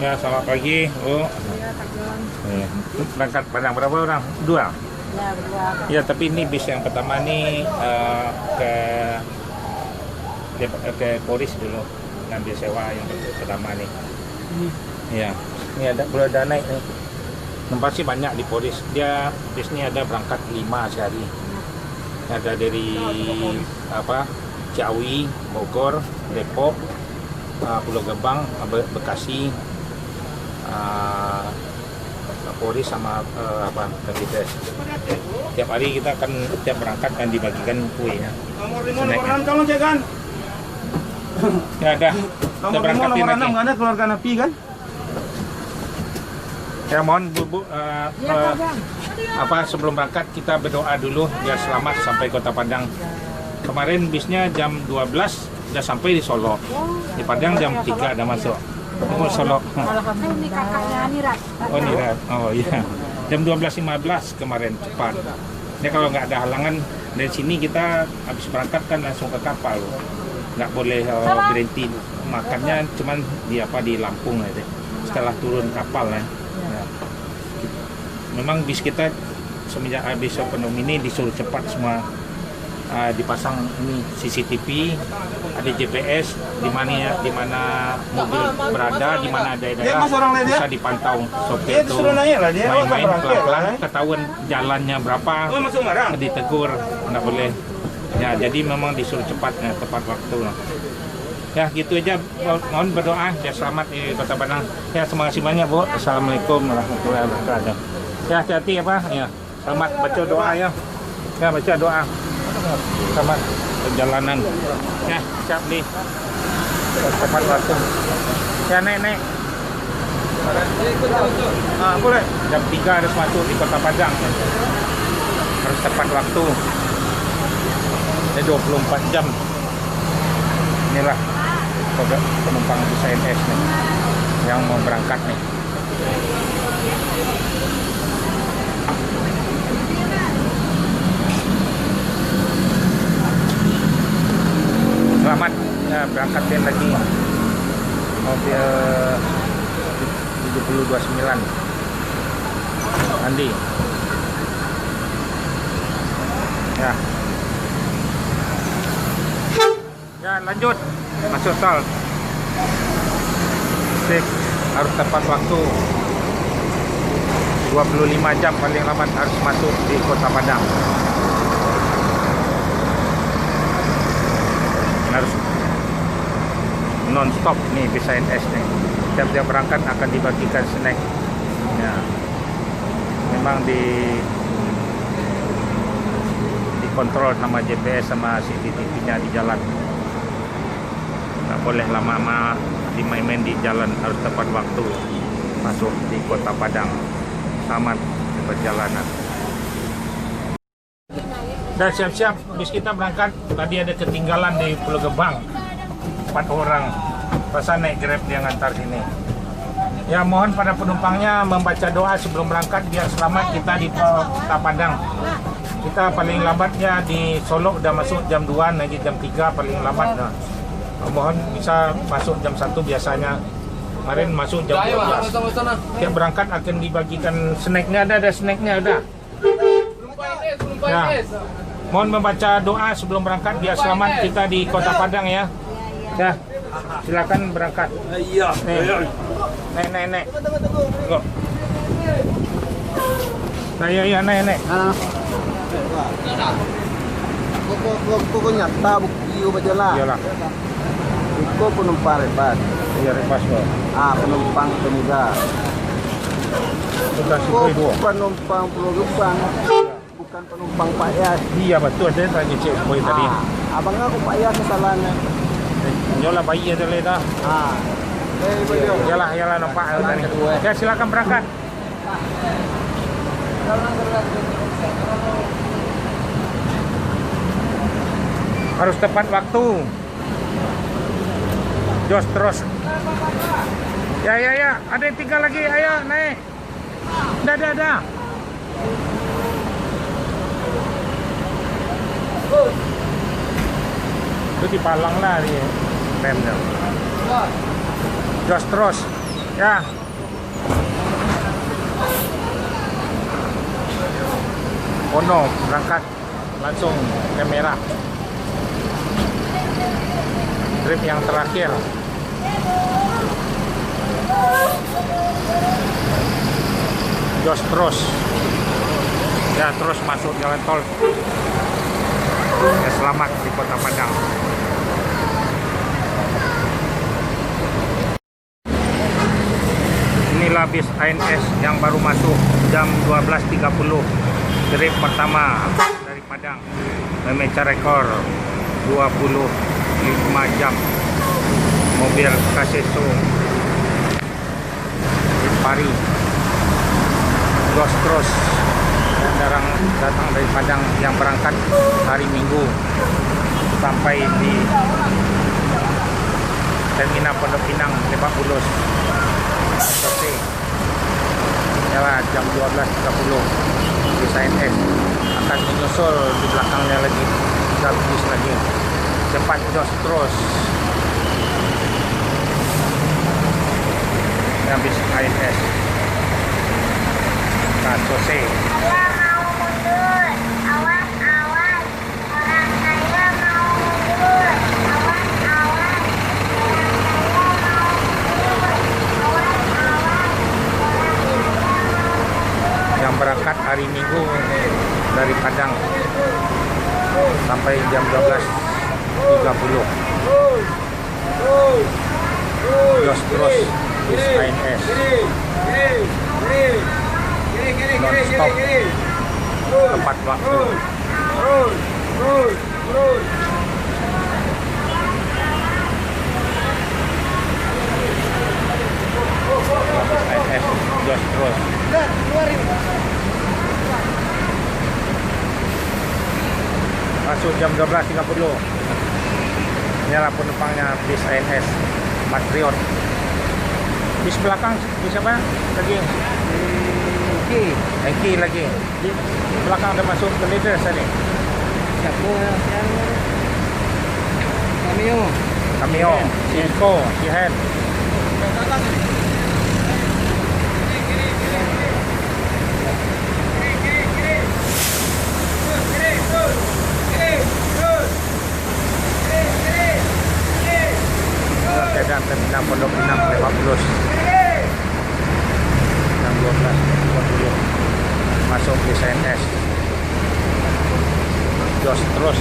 Ya, selamat pagi, Bu. Iya, Kak Jon. Ya. Berangkat Padang berapa orang? Dua. Ya, berdua. Ya, tapi ini bis yang pertama nih ke Polis dulu, ngambil sewa yang pertama nih. Ya, ini ada naik nih. Tempat sih banyak di Polis. Dia bis ini ada berangkat 5 sehari. Ada dari Ciawi, Bogor, Depok, Pulau Gebang, Bekasi, Polri sama Kadides. Tiap hari kita akan tiap berangkat dan dibagikan kue ya. Nomor 5, nomor 6 tolong cek kan? Ya ada. Nomor 5, nomor 6 nggak ada keluarga napi kan? Ya mohon Bu, Iya, Kak Jon. sebelum berangkat kita berdoa dulu biar selamat sampai Kota Padang. Kemarin bisnya jam 12 udah sampai di Solo. Di Padang jam 3 udah masuk. Oh, Solo. Ini kakaknya Nirat. Oh, Nirat. Oh iya. Jam 12.15 kemarin cepat. Ya kalau nggak ada halangan dari sini kita habis berangkat kan langsung ke kapal. Nggak boleh berhenti makannya cuman di Lampung aja. Setelah turun kapal ya. Ya. Memang bis kita semenjak habis penuh ini disuruh cepat semua. Dipasang ini CCTV, ada GPS di mana mobil berada, di mana ada daerah bisa dipantau sopir itu main-main pelan-pelan, ketahuan jalannya berapa, ditegur, nggak boleh. Ya jadi memang disuruh cepat, tepat waktu. Ya gitu aja, mohon berdoa biar selamat di Kota Padang. Ya terima kasih banyak Bu. Assalamualaikum warahmatullahi wabarakatuh. Ya hati-hati ya, selamat baca doa ya. Ya baca doa. Selamat perjalanan. Ya, siap nih. Tepat waktu. Ya, Nek. Boleh. Jam 3 harus masuk di Kota Padang. Harus tepat waktu. 24 jam. Inilah penumpang bis ANS nih yang mau berangkat nih. Selamat ya, berangkatin lagi mobil 7029 Andi ya lanjut masuk tol. Sip, harus tepat waktu 25 jam paling lambat harus masuk di Kota Padang. Harus non-stop nih bis ANS nih. Tiap-tiap berangkat akan dibagikan snack. Ya. Memang dikontrol sama GPS sama CCTV-nya di jalan. Nggak boleh lama-lama dimain-main di jalan, harus tepat waktu masuk di Kota Padang. Selamat perjalanan. Dan siap-siap bis kita berangkat. Tadi ada ketinggalan di Pulau Gebang 4 orang. Pasal naik Grab dia ngantar sini. Ya mohon pada penumpangnya membaca doa sebelum berangkat biar selamat kita di Kota Padang. Kita paling lambatnya di Solo udah masuk jam 2, lagi jam 3 paling lambat. Mohon bisa masuk jam 1 biasanya. Kemarin masuk jam 12. Tiap berangkat akan dibagikan snacknya, ada snacknya ada. Ya. Mohon membaca doa sebelum berangkat biar selamat kita di Kota Padang ya. Ya, silakan berangkat. Iya. Nek. Go. Ya, nek. Pokoknya tak bukti berjalan. Iyalah. Itu penumpang lepas. Iya, lepas go. Penumpang pemuda. Sudah sikoi dua. Penumpang Pulau Gebang. Bukan penumpang Pak Yas. Iya betul, saya tanya cek boy tadi. Abang aku Pak Yas kesalahannya. Yolah bayi aja le dah. Yalah nampak tadi. Ya silakan berangkat. Harus tepat waktu. Jos terus. Ya, ada yang tinggal lagi. Ayo naik. Dah. Itu dipalang lah dia remnya. Jos terus Ya. Ono berangkat langsung ke merah. Trip yang terakhir. Jos terus. Ya, terus masuk jalan tol. Ya, selamat di Kota Padang. Inilah bis ANS yang baru masuk jam 12.30. Trip pertama dari Padang memecah rekor 25 jam. Mobil Kaseso Pari Jos terus yang datang dari Padang yang berangkat hari Minggu sampai di Terminal Pondok Pinang Lebak Bulus. Oke. Ya, jam 12.30 bis ANS akan menyusul di belakangnya lagi 3 bis lagi. Cepat jos terus. Bis ANS Kasose. Saya mau mundur, awas awas, orang saya mau mundur, awas awas, orang saya mau mundur, awas awas, orang saya mau mundur. Yang berangkat hari Minggu dari Padang sampai jam 12.30. Jos terus bis ANS non-stop tepat waktu. ANS jos terus. Masuk jam 12.30. Inilah penumpangnya bis ANS Patriot. Bis belakang di siapa lagi? Eki lagi. Di belakang ada masuk ke leaders tadi. Siapa yang Cameo, Silko, Jihan. Keadaan Terminal Pondok Pinang Lebak Bulus jam 12.30 masuk di ANS jos terus.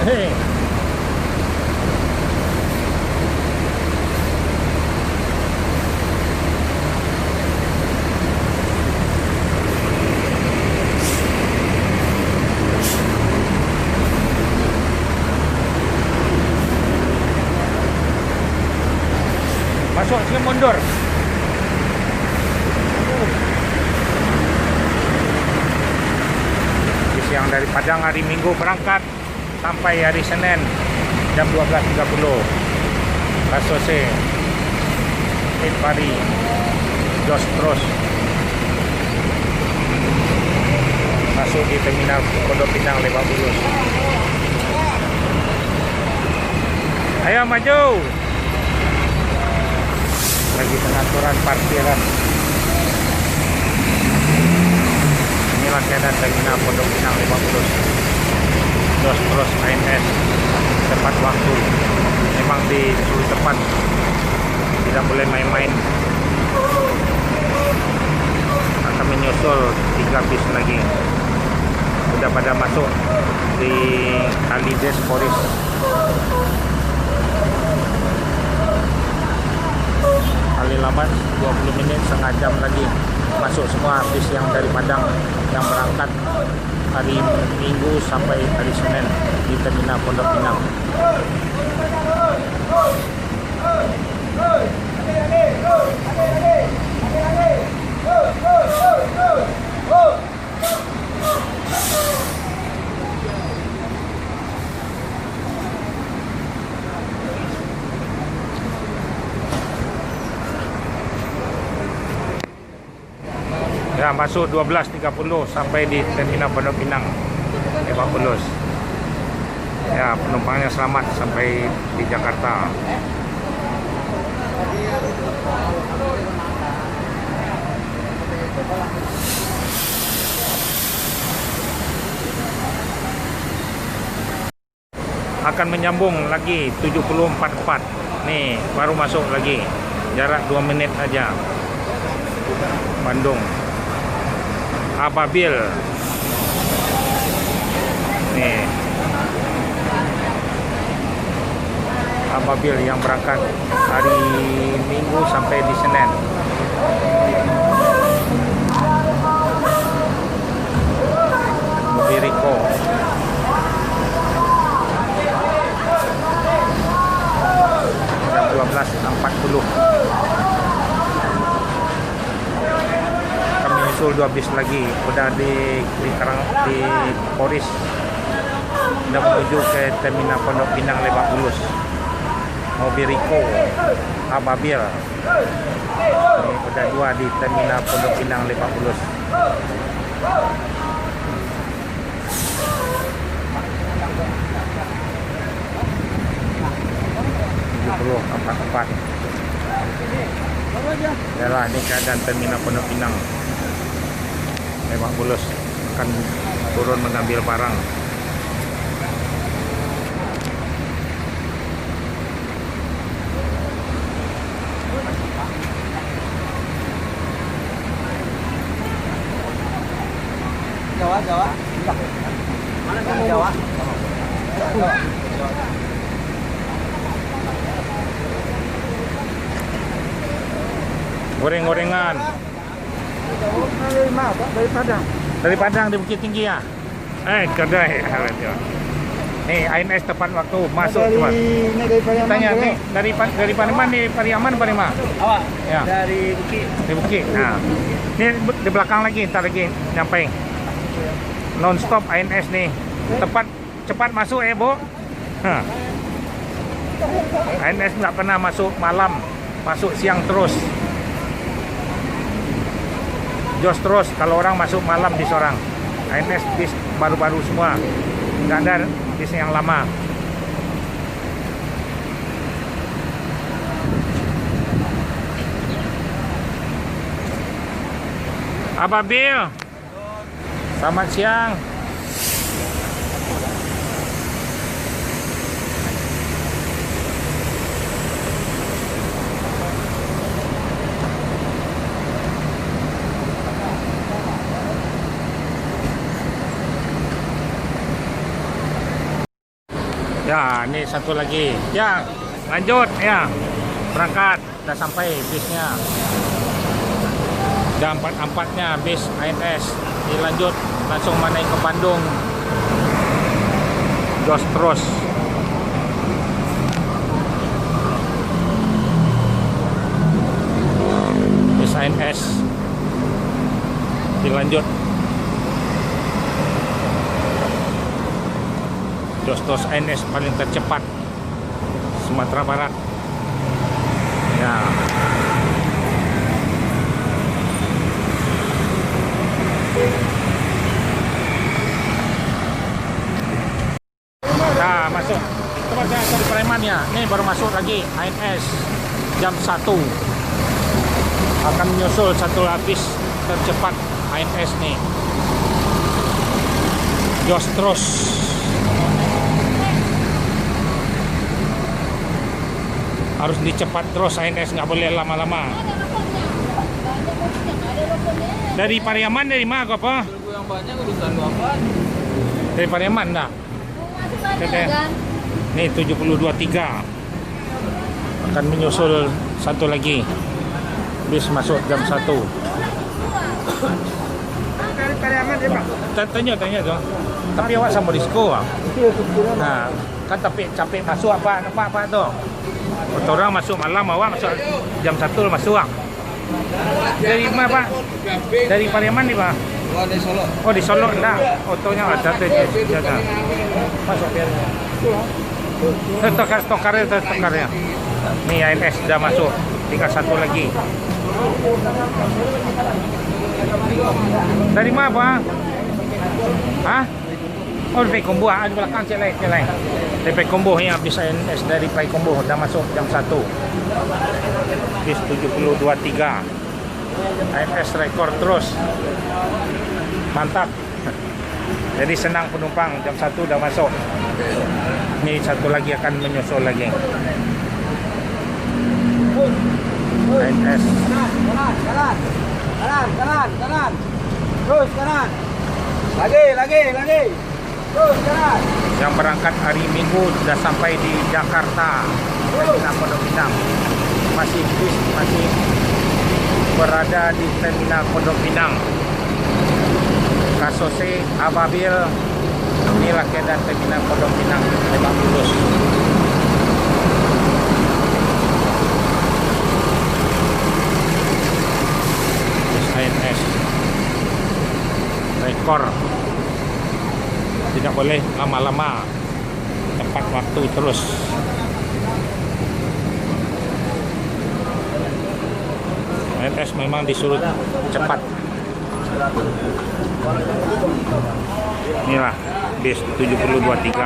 Hei. Masuk sini mundur. Bis yang dari Padang hari Minggu berangkat sampai hari Senin jam 12.30. Kasose Pari jos terus masuk di Terminal Pondok Pinang Lebak Bulus. Ayo maju. Lagi pengaturan parkiran. Inilah keadaan Terminal Pondok Pinang Lebak Bulus. Jos terus ANS tepat waktu. Memang disuruh tepat, tidak boleh main-main. Akan menyusul 3 bis lagi. Sudah pada masuk di Kalides Polis. Kali lambat 20 menit, setengah jam lagi masuk semua bis yang dari Padang yang berangkat hari Minggu sampai hari Senin di Terminal Pondok Pinang. Ya, Ya, masuk 12.30 sampai di Terminal Pondok Pinang, Lebak Bulus. Ya, penumpangnya selamat sampai di Jakarta. Akan menyambung lagi 744. Nih, baru masuk lagi. Jarak 2 menit aja. Bandung Ababil. Nih, Ababil yang berangkat hari Minggu sampai di Senin. Mobiriko. Jam 12.40. Kami nyusul 2 bis lagi. Udah di Poris. Udah menuju ke Terminal Pondok Pinang Lebak Bulus. Mobiriko Ababil. Ini udah 2 di Terminal Pondok Pinang Lebak Bulus. Empat. Yalah, ini keadaan Terminal Pondok Pinang Lebak Bulus. Akan turun mengambil barang. Jawa. Mana kamu Jawa? Goreng-gorengan. Dari mana, Pak? Dari Padang. Dari Padang, di Bukit Tinggi ya. Kedai. Nih, ANS tepat waktu masuk Dari, cuma. ini dari Pariaman. Tanya nih, dari Pariaman nih, Pariaman, Parima. Awak? Ya. Dari Bukit. Di Bukit. Nah, ini di belakang lagi, ntar lagi nyampe. Non-stop ANS nih. Cepat masuk Bu. ANS nggak pernah masuk malam, masuk siang terus. Jos terus kalau orang masuk malam bis orang. ANS bis baru-baru semua. Nggak ada bis yang lama. Ababil. Selamat siang. Ya, ini satu lagi. Ya, lanjut ya. Berangkat, udah sampai bisnya. Udah 4-4-nya bis ANS. Dilanjut langsung naik ke Bandung. Jos terus. Bis ANS. Dilanjut Jos ANS paling tercepat Sumatera Barat. Ya. Nah, masuk. Coba saya cari preman ya. Nih baru masuk lagi ANS jam 1. Akan menyusul satu lapis tercepat ANS nih. Jos terus. Harus dicepat terus ANS, nggak boleh lama-lama. Dari Pariaman dari mana kok apa? Yang banyak urusan apa? Dari Pariaman enggak? Nih 72.3 akan menyusul satu lagi bis masuk jam 1. Dari Pariaman ya Pak? Tanya dong. Tapi awak sama disko. Nah, kan tapi capek masuk apa tuh? Orang masuk malam, awak masuk jam 1 masuk. Dari mana Pak? Dari Pariaman nih Pak? Oh, dari Solo. Oh di Solo enggak? Otonya ada tuh jaga. Masuk biarnya. Tokarnya. Nih ANS sudah masuk. Tinggal satu lagi. Dari mana Pak? Hah? Oh dari Payakumbuh, di belakang cek lain. Dari Payakumbuh yang habis ANS dari Payakumbuh, dah masuk jam 1. Bis 7023. ANS rekor terus. Mantap. Jadi senang penumpang, jam 1 dah masuk. Ini satu lagi akan menyusul lagi. ANS. Kanan. Terus kanan. Lagi. Terus kanan. Yang berangkat hari Minggu sudah sampai di Jakarta, Terminal Pondok Pinang. Masih berada di Terminal Pondok Pinang. Kasose Ababil. Inilah keadaan Terminal Pondok Pinang, Lebak Bulus. ANS rekor, tidak boleh lama-lama, tepat waktu terus. ANS memang disuruh cepat. Inilah bis 7023.